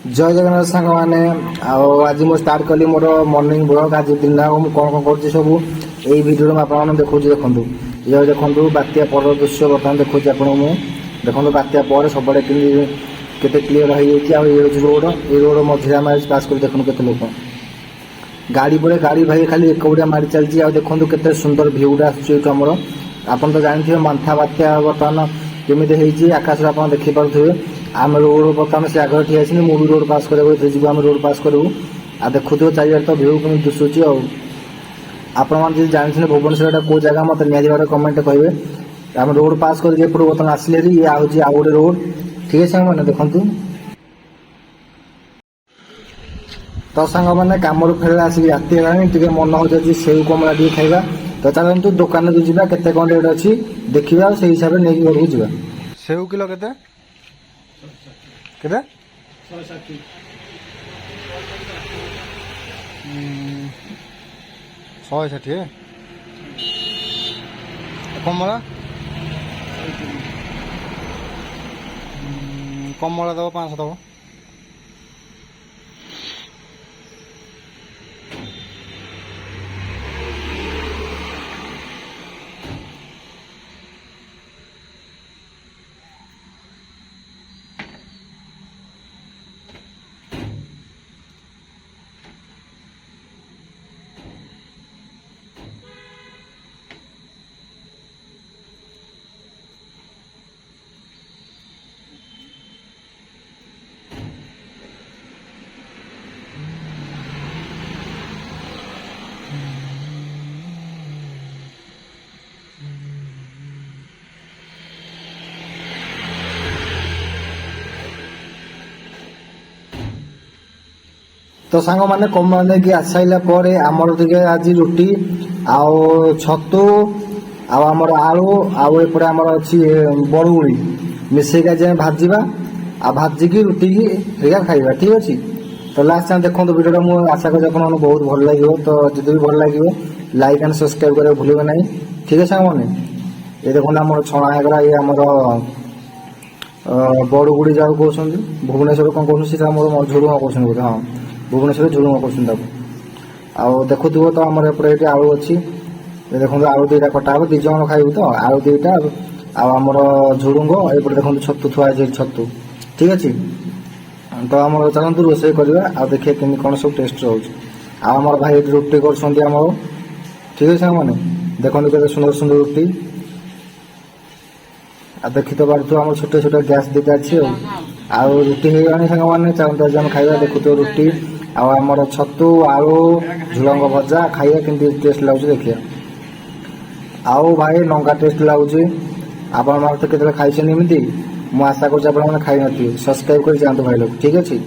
जय जगन्नाथ सांग मैंने आज मुझे स्टार्ट कली मोर मॉर्निंग ब्लॉग आज दिन कौन कौन कर सब यही भिडियो में आपको देखो देखूँ ये देखो बात्या पर दृश्य बर्तमान देखो आपको देखो बात्या पर सब केते क्लीयर हो रोड ये रोड मझे आम पास कर देखो के लोक गाड़ी पड़े गाड़ी भाई खाली एक गुड़ा मारी चलती देखो के सुंदर भ्यूटा आसमर आप तो जानते हैं मंथा बात्या बर्तमान केमी आकाश आप देखिपे आम रोड बर्तमान से आगे ठिया मु भी रोड पास कर आम रोड पास करूँ आ देखु चारिआड तो भ्यू कमी दिशुची आप जानते भुवनेश्वर कौ जगह मत निजी कमेंट कहे आम रोड पास कर बर्तमान आसिले ये आउ गोटे रोड ठीक है सांग मैंने देखु तो सांग मैंने कम फेर आसिक राति है मन हो सेव कमला टे खाइबा तो चलते दुकान को जावा केते कौन रेट अच्छी देखा से हिसाब से नहीं घर को जावा सेव किलो केते केते 160 कमला कमला दब 500 दब तो सांग मैंने कम कि आसाइला आमर टे आज रुटी आउ छतु आमर आलू आउ एपटे आमर अच्छी बड़गुड़ी मिसेक आज भाजवा आ भाजिकी रुटी की खाइबा ठीक अच्छे तो लास्ट टाइम देखो वीडियो मुझे आशा करी आपको बहुत भल लगे तो जब भी भल लगे लाइक एंड सब्सक्राइब करा भूलें ना ठीक है सांग मैंने ये देखो आम छणा है ये आमर बड़गुड़ी जहाँ कहते भुवनेश्वर कौन कहते मोर झुड़ुआ कहते बोले हाँ भुवनेश्वर झुड़ुआ कहते देखु तो आम एपटे आलू अच्छी देखो आलू दुईटा कटा हम 2 जन खाइबू तो आलू 2टा आमर झुड़ुंग एपटे देखो छतु थुआ छतु ठीक अच्छे तो आम चलते रोषे करवा देखिए कमी कौन सब टेस्ट रोचे आम भाई रुटी कर ठीक है मैंने देखो के सुंदर सुंदर रुटी देखी तो पार्थ आम छोटे छोटे गैस दिखा अच्छे रुटी हो गई सांग मैंने चलते आज आम खाइबा देखु तो रुटी आमर छतु आलू झुलंग भजा खाइबा केमती टेस्ट लगुच देखिए आउ भाई लंका टेस्ट लगुच आप तो केते खाई मुझे आशा कर खाई नी सब्सक्राइब कर जातु भाई लोग ठीक अच्छे।